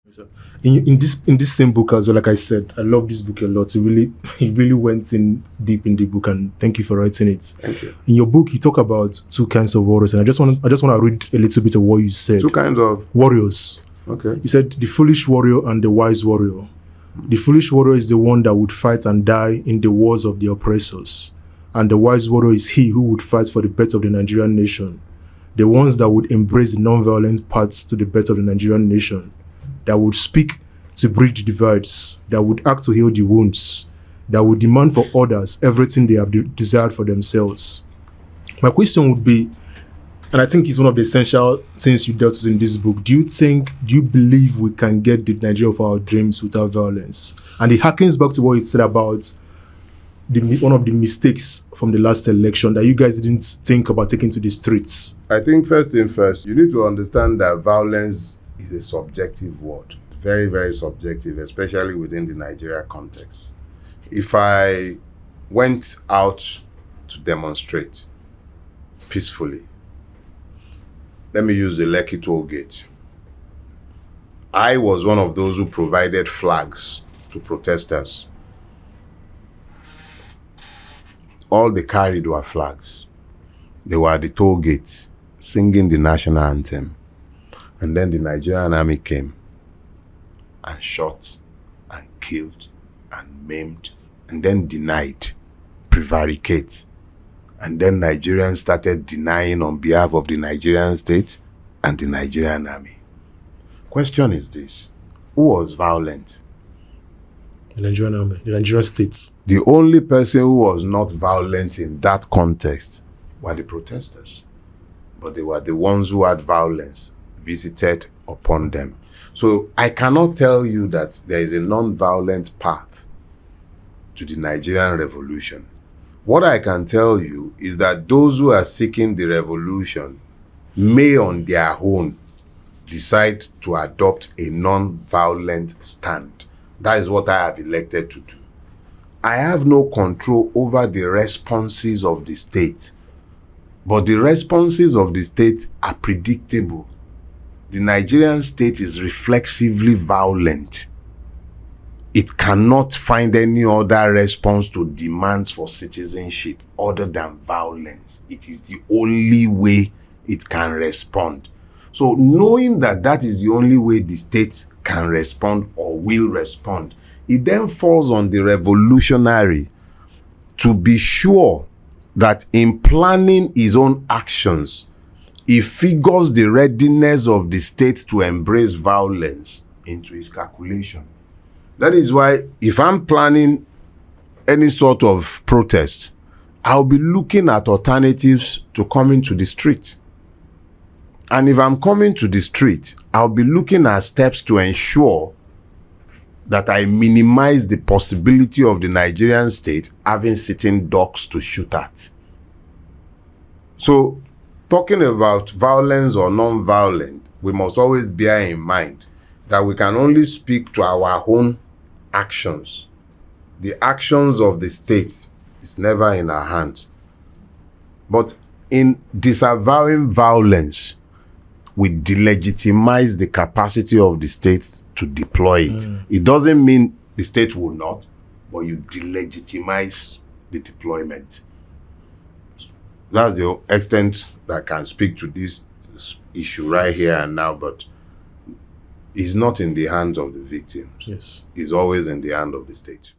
So in this same book as well, like I said, I love this book a lot. It really went in deep in the book, and thank you for writing it. Thank you. In your book, you talk about two kinds of warriors, and I just want to read a little bit of what you said. Two kinds of warriors. Okay. You said the foolish warrior and the wise warrior. The foolish warrior is the one that would fight and die in the wars of the oppressors, and the wise warrior is he who would fight for the better of the Nigerian nation. The ones that would embrace the non-violent paths to the better of the Nigerian nation, that would speak to bridge the divides, that would act to heal the wounds, that would demand for others everything they have desired for themselves. My question would be, and I think it's one of the essential things you dealt with in this book, do you believe we can get the Nigeria of our dreams without violence? And it harkens back to what you said about one of the mistakes from the last election that you guys didn't think about taking to the streets. I think first thing first, you need to understand that violence is a subjective word. Very, very subjective, especially within the Nigeria context. If I went out to demonstrate peacefully, let me use the Lekki toll gate. I was one of those who provided flags to protesters. All they carried were flags. They were at the toll gate singing the national anthem. And then the Nigerian army came and shot and killed and maimed and then denied, prevaricate. And then Nigerians started denying on behalf of the Nigerian state and the Nigerian army. Question is this: who was violent? The Nigerian army, the Nigerian states. The only person who was not violent in that context were the protesters. But they were the ones who had violence visited upon them. So I cannot tell you that there is a non-violent path to the Nigerian Revolution. What I can tell you is that those who are seeking the revolution may on their own decide to adopt a non-violent stand. That is what I have elected to do. I have no control over the responses of the state, but the responses of the state are predictable. The Nigerian state is reflexively violent. It cannot find any other response to demands for citizenship other than violence. It is the only way it can respond. So knowing that that is the only way the state can respond or will respond, it then falls on the revolutionary to be sure that in planning his own actions, he figures the readiness of the state to embrace violence into his calculation. That is why if I'm planning any sort of protest, I'll be looking at alternatives to coming to the street. And if I'm coming to the street, I'll be looking at steps to ensure that I minimize the possibility of the Nigerian state having sitting ducks to shoot at. So, talking about violence or non-violent, we must always bear in mind that we can only speak to our own actions. The actions of the state is never in our hands. But in disavowing violence, we delegitimize the capacity of the state to deploy it. It doesn't mean the state will not, but you delegitimize the deployment. That's the extent that I can speak to this issue right here and now, but it's not in the hands of the victims. Yes. It's always in the hand of the state.